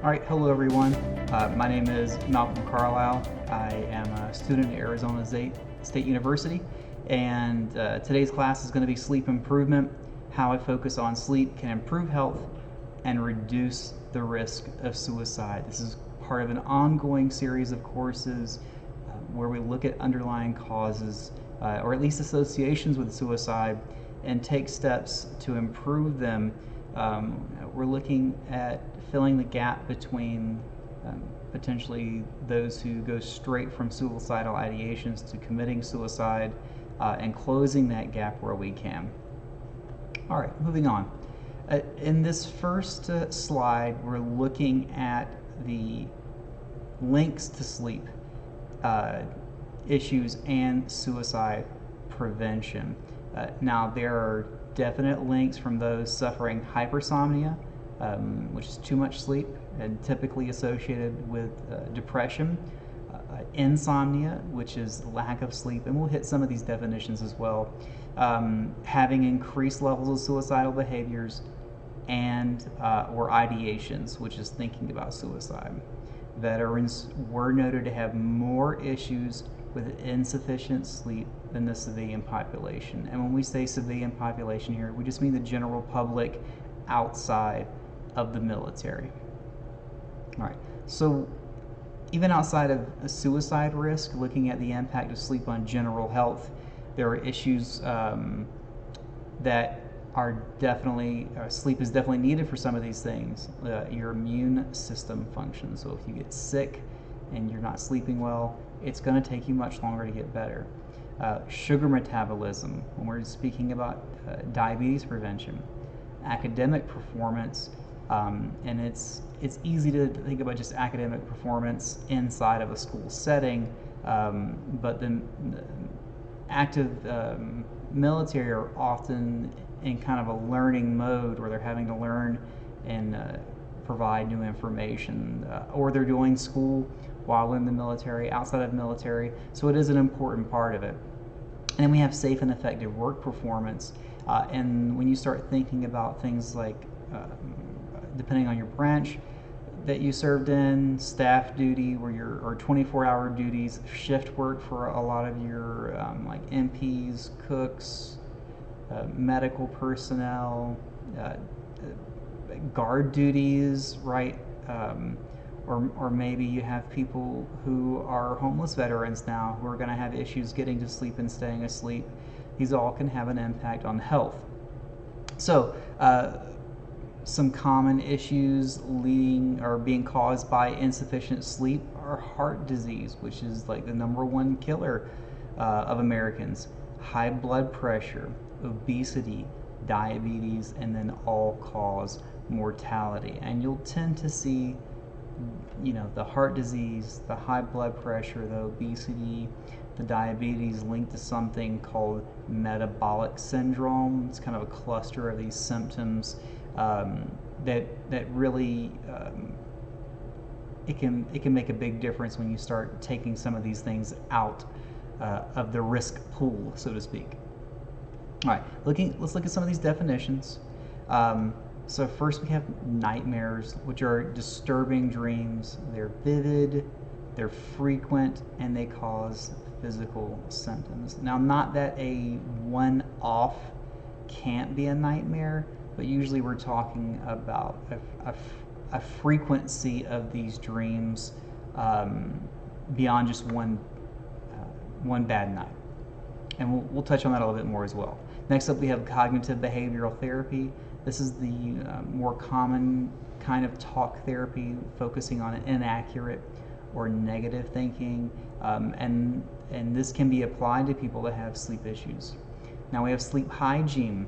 All right, hello everyone. My name is Malcolm Carlisle. I am a student at Arizona State University, and today's class is going to be sleep improvement, how a focus on sleep can improve health and reduce the risk of suicide. This is part of an ongoing series of courses where we look at underlying causes, or at least associations with suicide, and take steps to improve them. We're looking at filling the gap between potentially those who go straight from suicidal ideations to committing suicide, and closing that gap where we can. All right, moving on. In this first slide, we're looking at the links to sleep issues and suicide prevention. Now, there are definite links from those suffering hypersomnia, which is too much sleep and typically associated with depression, insomnia, which is lack of sleep, and we'll hit some of these definitions as well, having increased levels of suicidal behaviors, and or ideations, which is thinking about suicide. Veterans were noted to have more issues with insufficient sleep than the civilian population. And when we say civilian population here, we just mean the general public outside of the military. All right, so even outside of a suicide risk, looking at the impact of sleep on general health, there are issues that are definitely, sleep is definitely needed for some of these things. Your immune system functions. So if you get sick and you're not sleeping well, it's going to take you much longer to get better. Sugar metabolism, when we're speaking about diabetes prevention, academic performance, and it's easy to think about just academic performance inside of a school setting, but the active military are often in kind of a learning mode where they're having to learn and provide new information, or they're doing school while in the military, outside of the military, so it is an important part of it. And then we have safe and effective work performance, and when you start thinking about things like, depending on your branch that you served in, staff duty, or 24-hour duties, shift work for a lot of your like MPs, cooks, medical personnel, guard duties, right? Or maybe you have people who are homeless veterans now who are going to have issues getting to sleep and staying asleep. These all can have an impact on health. So, some common issues leading or being caused by insufficient sleep are heart disease, which is like the #1 killer of Americans, high blood pressure, obesity, diabetes, and then all-cause mortality. And you'll tend to see, the heart disease, the high blood pressure, the obesity, the diabetes linked to something called metabolic syndrome. It's kind of a cluster of these symptoms that really it can make a big difference when you start taking some of these things out of the risk pool, so to speak. All right, let's look at some of these definitions. So first we have nightmares, which are disturbing dreams. They're vivid, they're frequent, and they cause physical symptoms. Now, not that a one-off can't be a nightmare, but usually we're talking about a frequency of these dreams beyond just one bad night. And we'll touch on that a little bit more as well. Next up, we have cognitive behavioral therapy. This is the more common kind of talk therapy, focusing on inaccurate or negative thinking, and this can be applied to people that have sleep issues. Now we have sleep hygiene,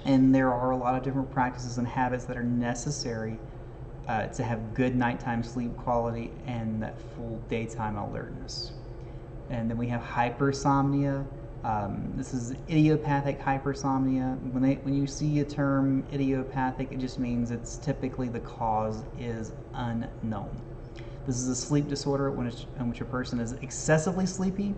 and there are a lot of different practices and habits that are necessary to have good nighttime sleep quality and that full daytime alertness. And then we have hypersomnia. This is idiopathic hypersomnia. When you see a term idiopathic, it just means it's typically the cause is unknown. This is a sleep disorder in which a person is excessively sleepy.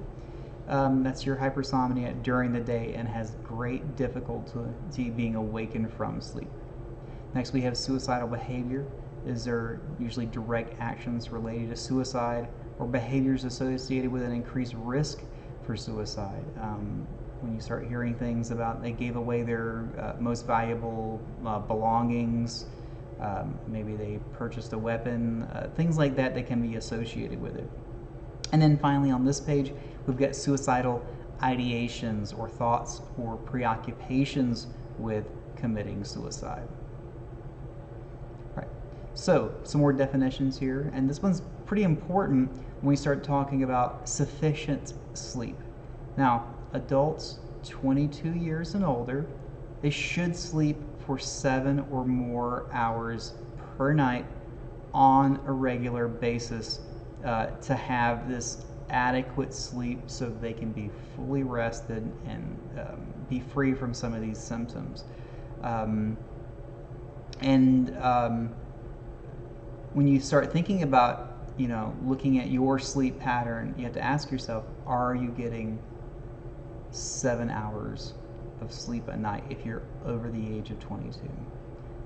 That's your hypersomnia during the day and has great difficulty being awakened from sleep. Next, we have suicidal behavior. is there usually direct actions related to suicide or behaviors associated with an increased risk for suicide. When you start hearing things about they gave away their most valuable belongings, maybe they purchased a weapon, things like that that can be associated with it. And then finally on this page, we've got suicidal ideations or thoughts or preoccupations with committing suicide. All right. So some more definitions here, and this one's pretty important when we start talking about sufficient sleep. Now, adults 22 years and older, they should sleep for 7 or more hours per night on a regular basis to have this adequate sleep so they can be fully rested and be free from some of these symptoms. When you start thinking about, looking at your sleep pattern, you have to ask yourself, are you getting 7 hours of sleep a night if you're over the age of 22?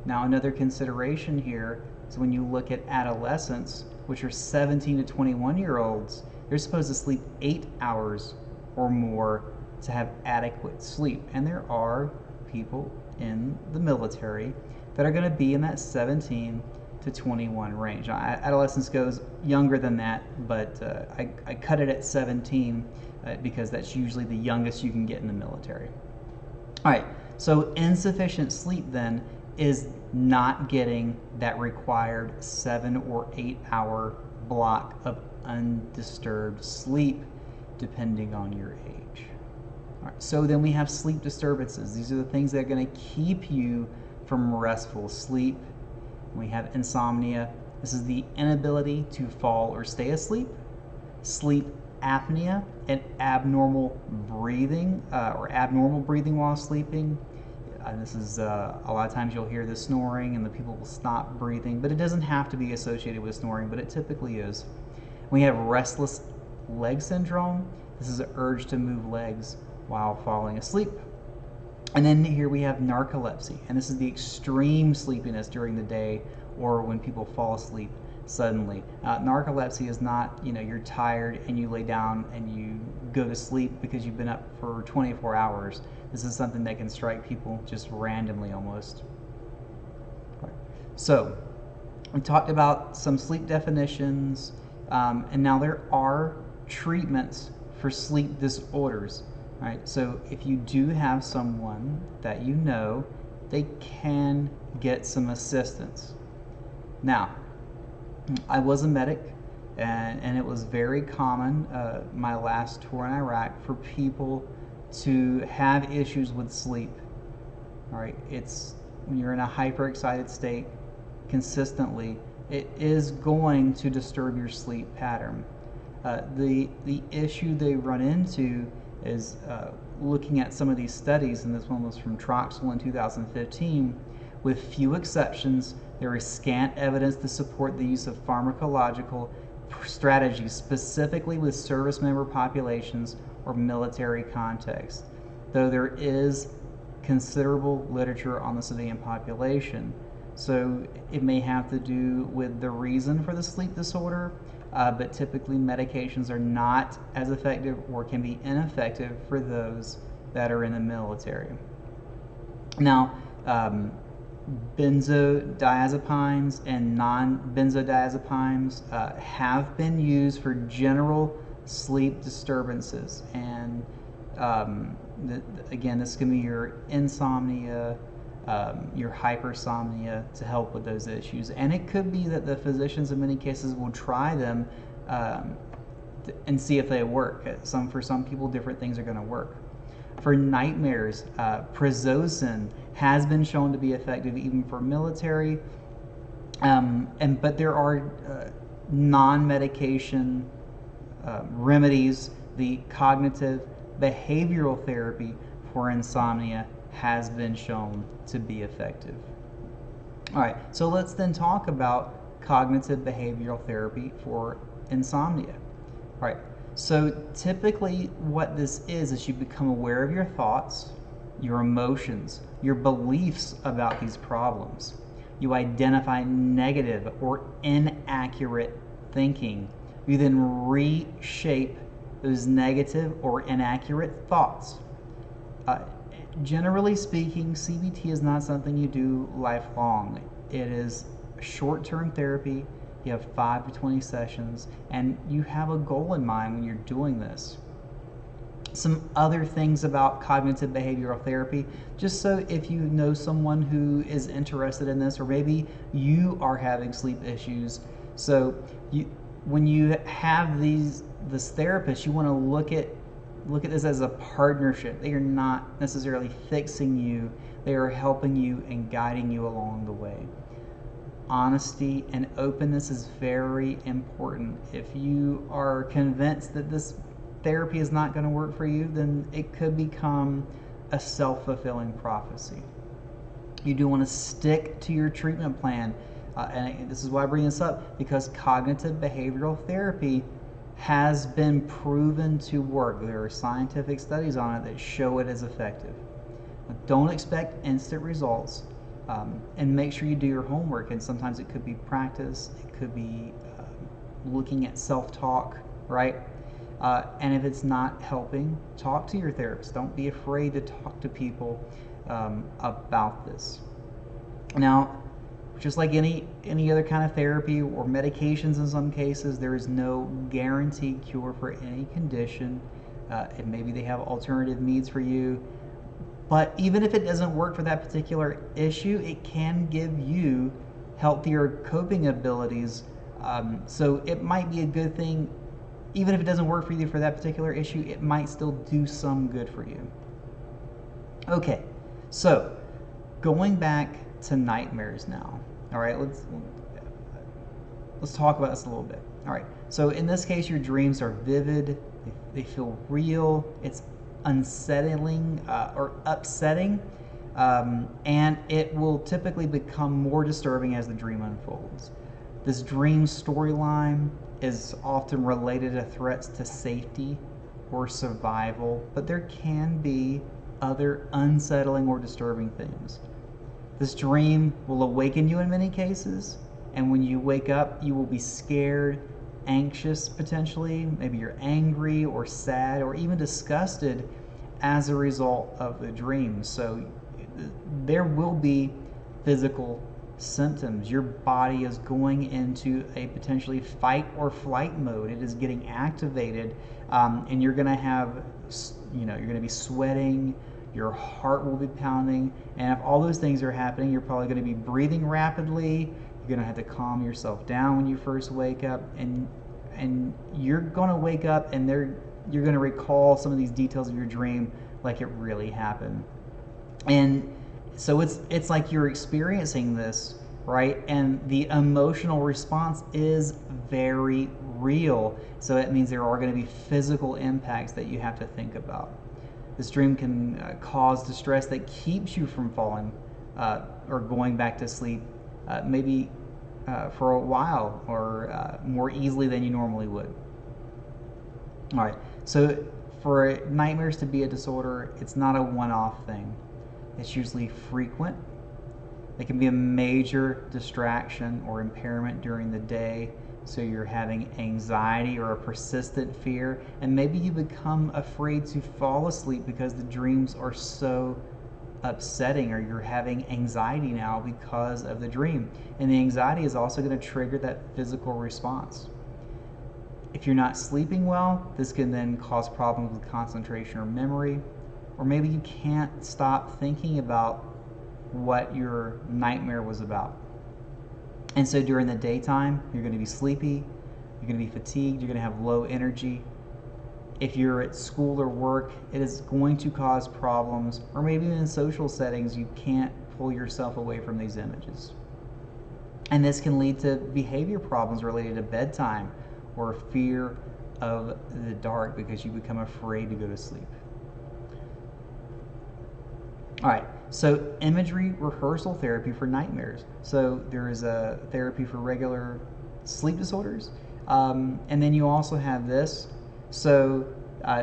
Now, another consideration here is when you look at adolescents, which are 17 to 21-year-olds, they're supposed to sleep 8 hours or more to have adequate sleep. And there are people in the military that are going to be in that 17 to 21 range. Now, adolescence goes younger than that, but I cut it at 17 because that's usually the youngest you can get in the military. All right, so insufficient sleep then is not getting that required 7 or 8 hour block of undisturbed sleep, depending on your age. All right, so then we have sleep disturbances. These are the things that are going to keep you from restful sleep. We have insomnia. This is the inability to fall or stay asleep. Sleep apnea and abnormal breathing or abnormal breathing while sleeping. This is a lot of times you'll hear the snoring and the people will stop breathing, but it doesn't have to be associated with snoring, but it typically is. We have restless leg syndrome. This is an urge to move legs while falling asleep. And then here we have narcolepsy, and this is the extreme sleepiness during the day or when people fall asleep suddenly. Narcolepsy is not, you're tired and you lay down and you go to sleep because you've been up for 24 hours. This is something that can strike people just randomly almost. Right. So we talked about some sleep definitions, and now there are treatments for sleep disorders. Right. So if you do have someone that they can get some assistance. Now, I was a medic, and it was very common my last tour in Iraq for people to have issues with sleep. All right, it's when you're in a hyperexcited state consistently, it is going to disturb your sleep pattern. The issue they run into is looking at some of these studies, and this one was from Troxel in 2015. With few exceptions, there is scant evidence to support the use of pharmacological strategies specifically with service member populations or military context, though there is considerable literature on the civilian population. So it may have to do with the reason for the sleep disorder, but typically medications are not as effective or can be ineffective for those that are in the military. Now, benzodiazepines and non-benzodiazepines have been used for general sleep disturbances, and again, this can be your insomnia, your hypersomnia, to help with those issues. And it could be that the physicians in many cases will try them and see if they work. For some people, different things are going to work. For nightmares, prazosin has been shown to be effective even for military, but there are non-medication remedies. The cognitive behavioral therapy for insomnia has been shown to be effective. All right, so let's then talk about cognitive behavioral therapy for insomnia. All right, so typically what this is you become aware of your thoughts, your emotions, your beliefs about these problems. You identify negative or inaccurate thinking. You then reshape those negative or inaccurate thoughts. Uh, Generally speaking, CBT is not something you do lifelong. It is short-term therapy. You have 5 to 20 sessions, and you have a goal in mind when you're doing this. Some other things about cognitive behavioral therapy, just so if you know someone who is interested in this, or maybe you are having sleep issues. So when you have this therapist, you want to look at this as a partnership. They are not necessarily fixing you. They are helping you and guiding you along the way. Honesty and openness is very important. If you are convinced that this therapy is not going to work for you, then it could become a self-fulfilling prophecy. You do want to stick to your treatment plan. And this is why I bring this up, because cognitive behavioral therapy has been proven to work. There are scientific studies on it that show it is effective. Don't expect instant results, and make sure you do your homework. And sometimes it could be practice, it could be looking at self-talk, right? And if it's not helping, talk to your therapist. Don't be afraid to talk to people about this. Now, just like any other kind of therapy or medications in some cases, there is no guaranteed cure for any condition. And maybe they have alternative needs for you. But even if it doesn't work for that particular issue, it can give you healthier coping abilities. So it might be a good thing. Even if it doesn't work for you for that particular issue, it might still do some good for you. Okay, so going back to nightmares now. All right, let's talk about this a little bit. All right, so in this case, your dreams are vivid, they feel real, it's unsettling or upsetting, and it will typically become more disturbing as the dream unfolds. This dream storyline is often related to threats to safety or survival, but there can be other unsettling or disturbing things. This dream will awaken you in many cases, and when you wake up, you will be scared, anxious potentially, maybe you're angry or sad or even disgusted as a result of the dream. So there will be physical symptoms. Your body is going into a potentially fight or flight mode. It is getting activated, and you're going to have, you're going to be sweating, your heart will be pounding, and if all those things are happening, you're probably going to be breathing rapidly. You're going to have to calm yourself down when you first wake up, and you're going to wake up and you're going to recall some of these details of your dream like it really happened. And so it's like you're experiencing this, right? And the emotional response is very real. So it means there are going to be physical impacts that you have to think about. This dream can cause distress that keeps you from falling or going back to sleep, maybe for a while or more easily than you normally would. All right, so for nightmares to be a disorder, it's not a one-off thing. It's usually frequent. It can be a major distraction or impairment during the day. So you're having anxiety or a persistent fear, and maybe you become afraid to fall asleep because the dreams are so upsetting, or you're having anxiety now because of the dream. And the anxiety is also going to trigger that physical response. If you're not sleeping well, this can then cause problems with concentration or memory, or maybe you can't stop thinking about what your nightmare was about. And so during the daytime, you're going to be sleepy, you're going to be fatigued, you're going to have low energy. If you're at school or work, it is going to cause problems, or maybe in social settings, you can't pull yourself away from these images. And this can lead to behavior problems related to bedtime or fear of the dark because you become afraid to go to sleep. All right, so imagery rehearsal therapy for nightmares. So there is a therapy for regular sleep disorders, and then you also have this. So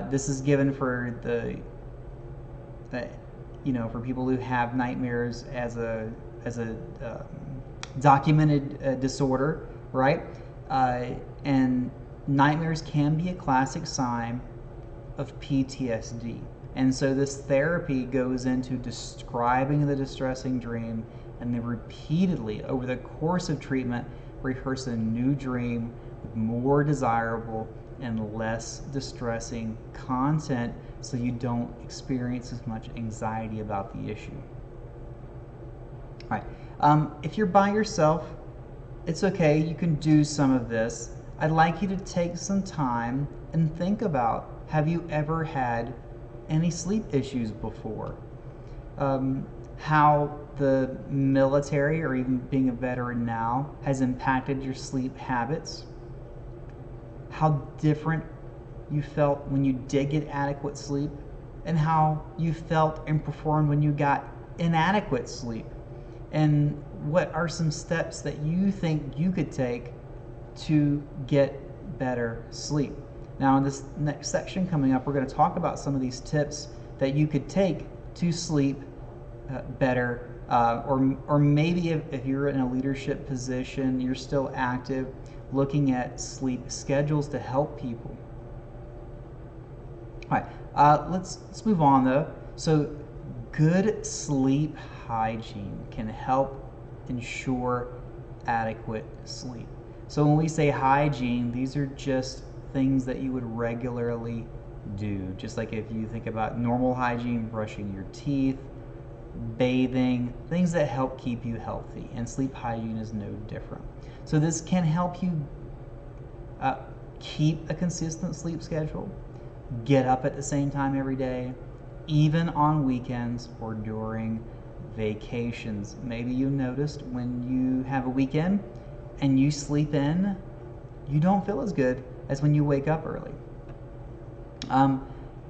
this is given for for people who have nightmares as a documented disorder, right? And nightmares can be a classic sign of PTSD. And so this therapy goes into describing the distressing dream and then repeatedly over the course of treatment rehearse a new dream with more desirable and less distressing content so you don't experience as much anxiety about the issue. All right. If you're by yourself, it's okay. You can do some of this. I'd like you to take some time and think about, have you ever had any sleep issues before? How the military or even being a veteran now has impacted your sleep habits? How different you felt when you did get adequate sleep, and how you felt and performed when you got inadequate sleep? And what are some steps that you think you could take to get better sleep? Now, in this next section coming up, we're going to talk about some of these tips that you could take to sleep better, or maybe if you're in a leadership position, you're still active, looking at sleep schedules to help people. All right, let's move on though. So, good sleep hygiene can help ensure adequate sleep. So when we say hygiene, these are just things that you would regularly do. Just like if you think about normal hygiene, brushing your teeth, bathing, things that help keep you healthy. And sleep hygiene is no different. So this can help you keep a consistent sleep schedule, get up at the same time every day, even on weekends or during vacations. Maybe you noticed when you have a weekend and you sleep in, you don't feel as good as when you wake up early.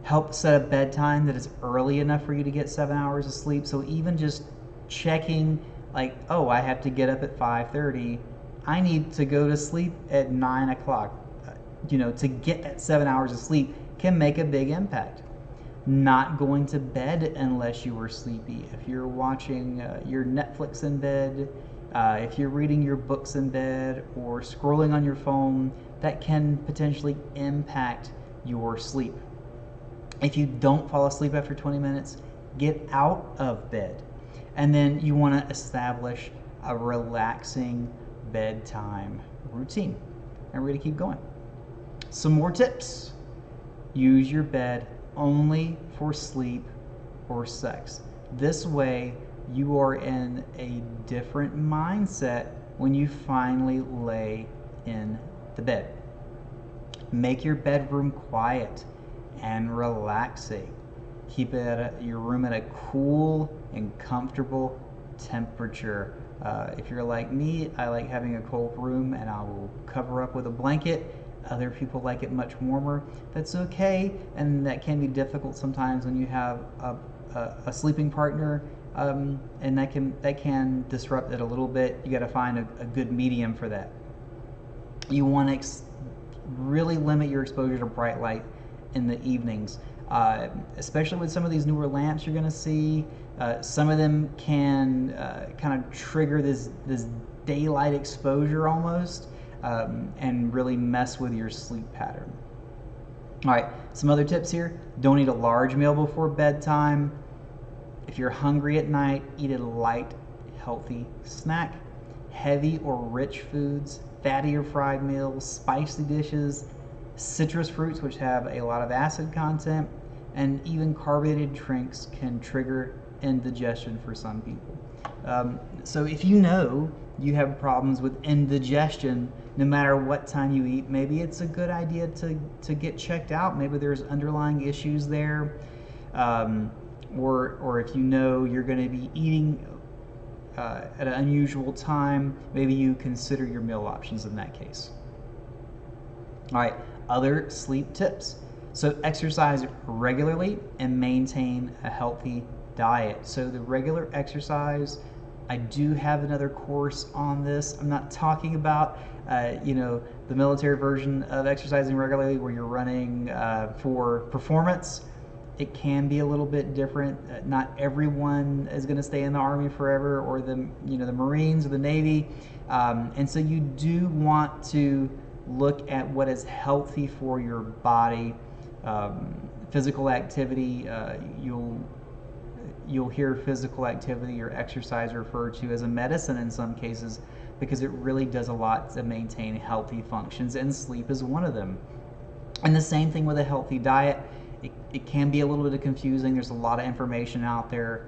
Help set a bedtime that is early enough for you to get 7 hours of sleep. So even just checking, like, oh, I have to get up at 5:30, I need to go to sleep at 9 o'clock. To get that 7 hours of sleep can make a big impact. Not going to bed unless you were sleepy. If you're watching your Netflix in bed, if you're reading your books in bed or scrolling on your phone, that can potentially impact your sleep. If you don't fall asleep after 20 minutes, get out of bed. And then you want to establish a relaxing bedtime routine. And we're going to keep going. Some more tips. Use your bed only for sleep or sex. This way, you are in a different mindset when you finally lay in the bed. Make your bedroom quiet and relaxing. Keep your room at a cool and comfortable temperature. If you're like me, I like having a cold room and I will cover up with a blanket. Other people like it much warmer. That's okay, and that can be difficult sometimes when you have a sleeping partner, and that can disrupt it a little bit. You got to find a good medium for that. You want to really limit your exposure to bright light in the evenings, especially with some of these newer lamps you're going to see. Some of them can kind of trigger this daylight exposure almost. And really mess with your sleep pattern. All right, some other tips here. Don't eat a large meal before bedtime. If you're hungry at night, eat a light, healthy snack. Heavy or rich foods, fatty or fried meals, spicy dishes, citrus fruits, which have a lot of acid content, and even carbonated drinks can trigger indigestion for some people. So if you know you have problems with indigestion, no matter what time you eat, maybe it's a good idea to get checked out. Maybe there's underlying issues there, or if you know you're going to be eating at an unusual time, maybe you consider your meal options in that case. All right, other sleep tips. So exercise regularly and maintain a healthy diet. So the regular exercise, I do have another course on this. I'm not talking about the military version of exercising regularly where you're running for performance. It can be a little bit different. Not everyone is going to stay in the Army forever, or the the Marines or the Navy, and so you do want to look at what is healthy for your body. Physical activity, you'll hear physical activity or exercise referred to as a medicine in some cases, because it really does a lot to maintain healthy functions, and sleep is one of them. And the same thing with a healthy diet. It can be a little bit confusing. There's a lot of information out there.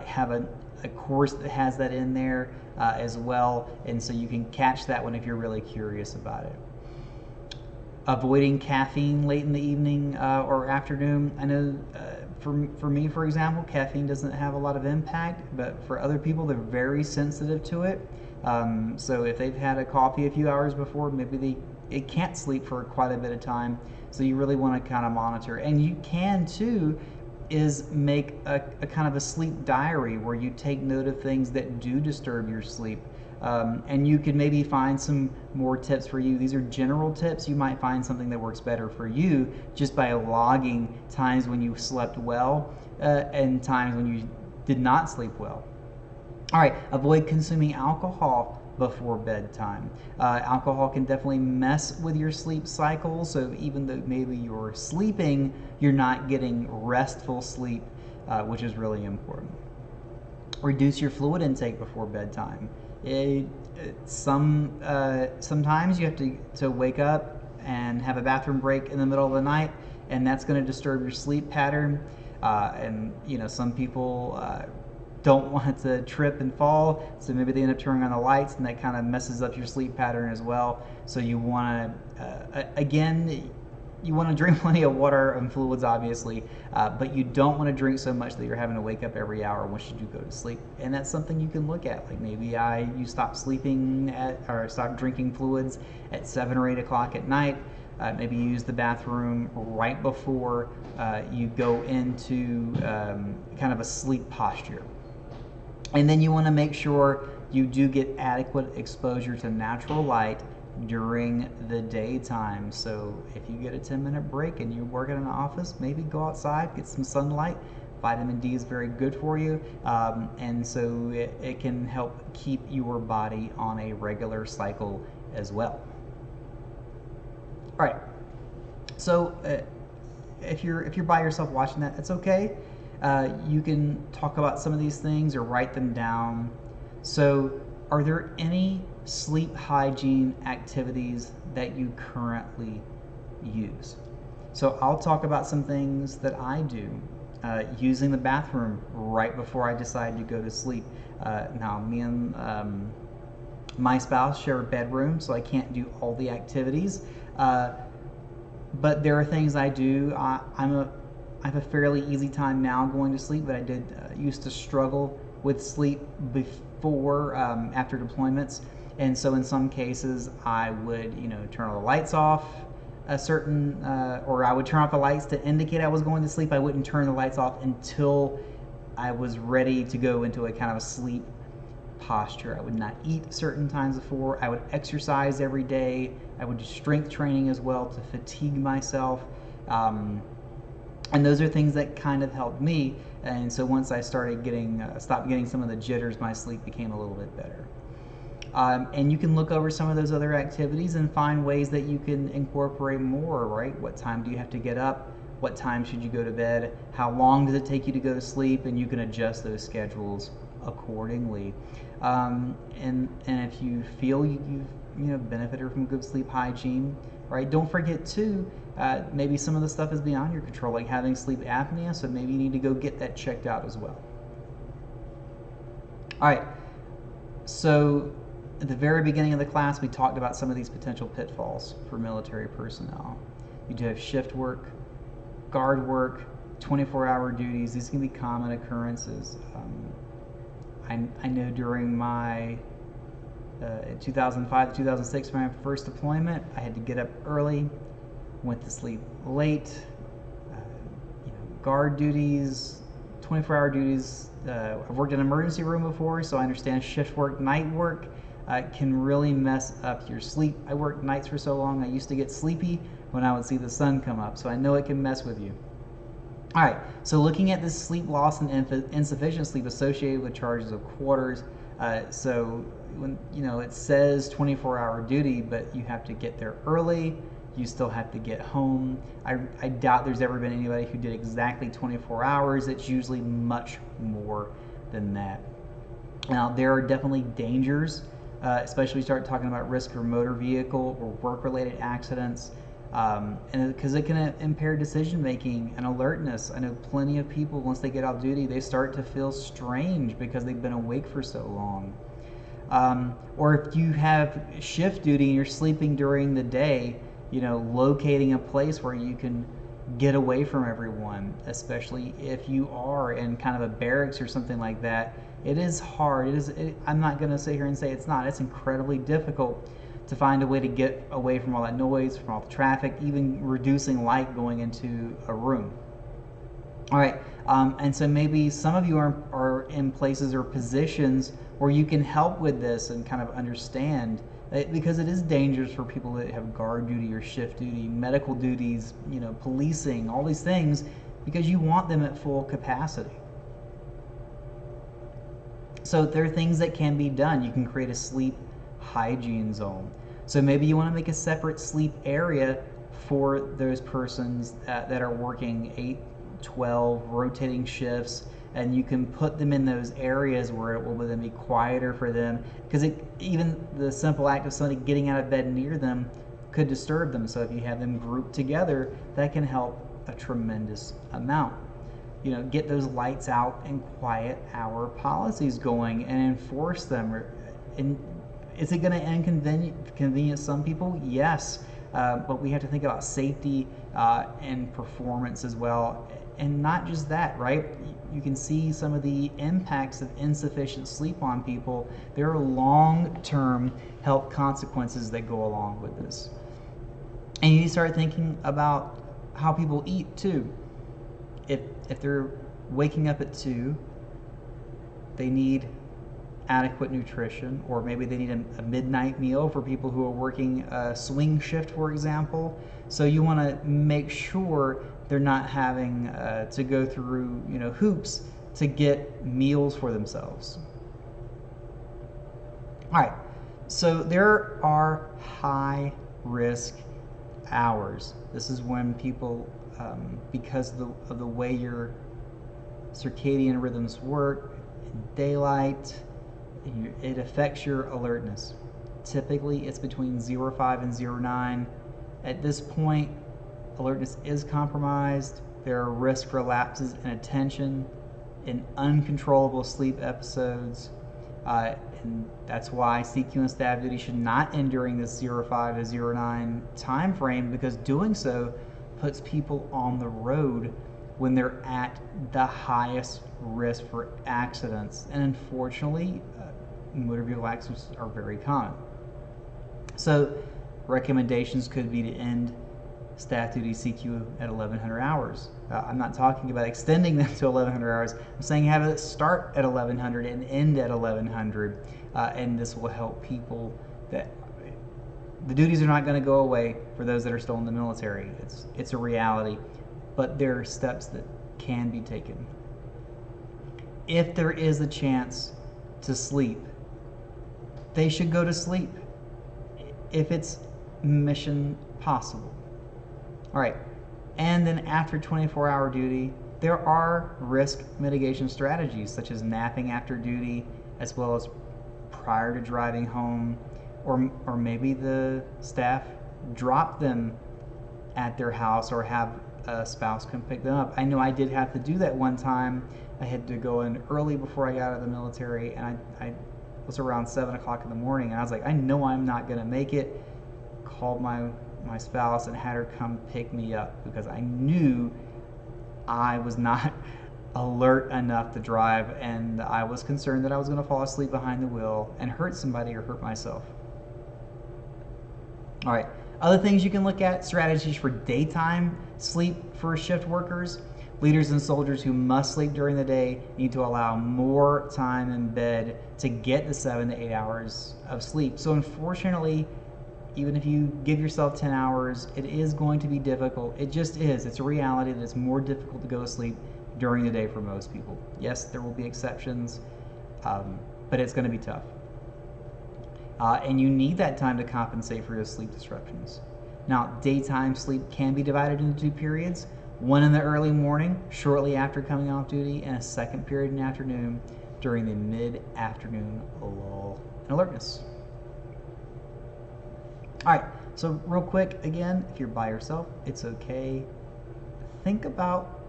Have a course that has that in there as well, and so you can catch that one if you're really curious about it. Avoiding caffeine late in the evening or afternoon. I know for me, for example, caffeine doesn't have a lot of impact, but for other people, they're very sensitive to it. So if they've had a coffee a few hours before, maybe they can't sleep for quite a bit of time. So you really want to kind of monitor. And you can too is make a kind of a sleep diary where you take note of things that do disturb your sleep. And you can maybe find some more tips for you. These are general tips. You might find something that works better for you just by logging times when you slept well and times when you did not sleep well. All right, avoid consuming alcohol before bedtime. Alcohol can definitely mess with your sleep cycle, so even though maybe you're sleeping, you're not getting restful sleep, which is really important. Reduce your fluid intake before bedtime. Sometimes you have to wake up and have a bathroom break in the middle of the night, and that's going to disturb your sleep pattern. And some people don't want to trip and fall, so maybe they end up turning on the lights, and that kind of messes up your sleep pattern as well. So you want to, again, you want to drink plenty of water and fluids, obviously, but you don't want to drink so much that you're having to wake up every hour once you do go to sleep. And that's something you can look at. Like maybe you stop sleeping or stop drinking fluids at 7 or 8 o'clock at night. Maybe you use the bathroom right before you go into kind of a sleep posture. And then you want to make sure you do get adequate exposure to natural light during the daytime. So if you get a 10-minute break and you work in an office, maybe go outside, get some sunlight. Vitamin D is very good for you, and so it can help keep your body on a regular cycle as well. All right, so if you're by yourself watching that, it's okay. You can talk about some of these things or write them down. So are there any sleep hygiene activities that you currently use? So I'll talk about some things that I do. Using the bathroom right before I decide to go to sleep. Now, me and my spouse share a bedroom, so I can't do all the activities. But there are things I do. I have a fairly easy time now going to sleep, but I did used to struggle with sleep before after deployments. And so in some cases I would turn all the lights off a certain or I would turn off the lights to indicate I was going to sleep. I wouldn't turn the lights off until I was ready to go into a kind of a sleep posture. I would not eat certain times before. I would exercise every day. I would do strength training as well to fatigue myself. And those are things that kind of helped me. And so once I started stopped getting some of the jitters, my sleep became a little bit better. And you can look over some of those other activities and find ways that you can incorporate more, right? What time do you have to get up? What time should you go to bed? How long does it take you to go to sleep? And you can adjust those schedules accordingly. And if you feel you've benefited from good sleep hygiene, right? Don't forget too, maybe some of the stuff is beyond your control, like having sleep apnea, so maybe you need to go get that checked out as well. All right, so at the very beginning of the class, we talked about some of these potential pitfalls for military personnel. You do have shift work, guard work, 24-hour duties. These can be common occurrences. I know during my 2005 to 2006, my first deployment, I had to get up early, went to sleep late. Guard duties, 24-hour duties. I've worked in an emergency room before, so I understand shift work, night work can really mess up your sleep. I worked nights for so long, I used to get sleepy when I would see the sun come up, so I know it can mess with you. All right, so looking at this sleep loss and insufficient sleep associated with charges of quarters. So when it says 24-hour duty, but you have to get there early. You still have to get home. I doubt there's ever been anybody who did exactly 24 hours. It's usually much more than that. Now, there are definitely dangers, especially when you start talking about risk for motor vehicle or work-related accidents, and because it can impair decision-making and alertness. I know plenty of people, once they get off duty, they start to feel strange because they've been awake for so long. Or if you have shift duty and you're sleeping during the day, locating a place where you can get away from everyone, especially if you are in kind of a barracks or something like that. It is hard. I'm not going to sit here and say it's not. It's incredibly difficult to find a way to get away from all that noise, from all the traffic, even reducing light going into a room. All right, and so maybe some of you are in places or positions where you can help with this and kind of understand, because it is dangerous for people that have guard duty or shift duty, medical duties, policing, all these things, because you want them at full capacity. So there are things that can be done. You can create a sleep hygiene zone. So maybe you want to make a separate sleep area for those persons that are working 8, 12 rotating shifts, and you can put them in those areas where it will then be quieter for them, because even the simple act of somebody getting out of bed near them could disturb them. So if you have them grouped together, that can help a tremendous amount. Get those lights out and quiet hour policies going and enforce them. And is it going to inconvenience some people? Yes, but we have to think about safety and performance as well. And not just that, right? You can see some of the impacts of insufficient sleep on people. There are long-term health consequences that go along with this. And you start thinking about how people eat too. If they're waking up at 2, they need adequate nutrition, or maybe they need a midnight meal for people who are working a swing shift, for example. So you want to make sure they're not having to go through hoops to get meals for themselves. All right, so there are high risk hours. This is when people, because of the way your circadian rhythms work in daylight, it affects your alertness. Typically, it's between 0.5 and 0.9. At this point, alertness is compromised. There are risks for lapses in attention, in uncontrollable sleep episodes, and that's why CQ and staff duty should not end during this 0.5 to 0.9 time frame, because doing so puts people on the road when they're at the highest risk for accidents. And unfortunately, motor vehicle accidents are very common. So recommendations could be to end staff duty CQ at 1,100 hours. I'm not talking about extending them to 1,100 hours. I'm saying have it start at 1,100 and end at 1,100, and this will help people. That the duties are not going to go away for those that are still in the military. It's a reality, but there are steps that can be taken. If there is a chance to sleep, they should go to sleep if it's mission possible. All right, and then after 24-hour duty, there are risk mitigation strategies such as napping after duty, as well as prior to driving home, or maybe the staff drop them at their house or have a spouse come pick them up. I know I did have to do that one time. I had to go in early before I got out of the military, and I was around 7 o'clock in the morning, and I was like, I know I'm not gonna make it. Called my spouse and had her come pick me up, because I knew I was not alert enough to drive, and I was concerned that I was going to fall asleep behind the wheel and hurt somebody or hurt myself. All right, other things you can look at: strategies for daytime sleep for shift workers. Leaders and soldiers who must sleep during the day need to allow more time in bed to get the 7 to 8 hours of sleep. So unfortunately, Even if you give yourself 10 hours, it is going to be difficult. It just is. It's a reality that it's more difficult to go to sleep during the day for most people. Yes, there will be exceptions, but it's going to be tough. And you need that time to compensate for your sleep disruptions. Now, daytime sleep can be divided into two periods, one in the early morning, shortly after coming off duty, and a second period in the afternoon during the mid-afternoon lull and alertness. All right, so real quick, again, if you're by yourself, it's okay. Think about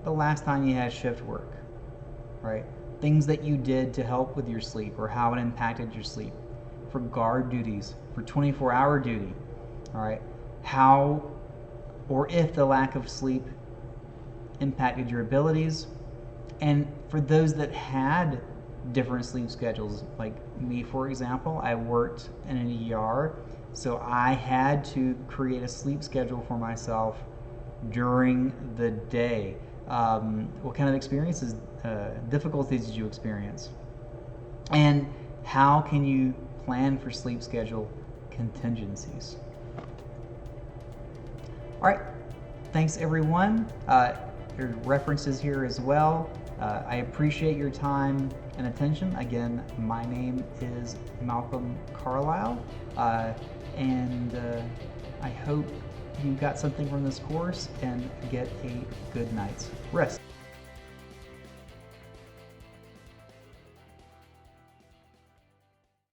the last time you had shift work, right? Things that you did to help with your sleep or how it impacted your sleep. For guard duties, for 24-hour duty, all right? How or if the lack of sleep impacted your abilities. And for those that had different sleep schedules, like me, for example, I worked in an ER, so I had to create a sleep schedule for myself during the day. What kind of experiences, difficulties did you experience? And how can you plan for sleep schedule contingencies? All right, thanks everyone. There are references here as well. I appreciate your time and attention. Again, my name is Malcolm Carlisle, and I hope you got something from this course and get a good night's rest.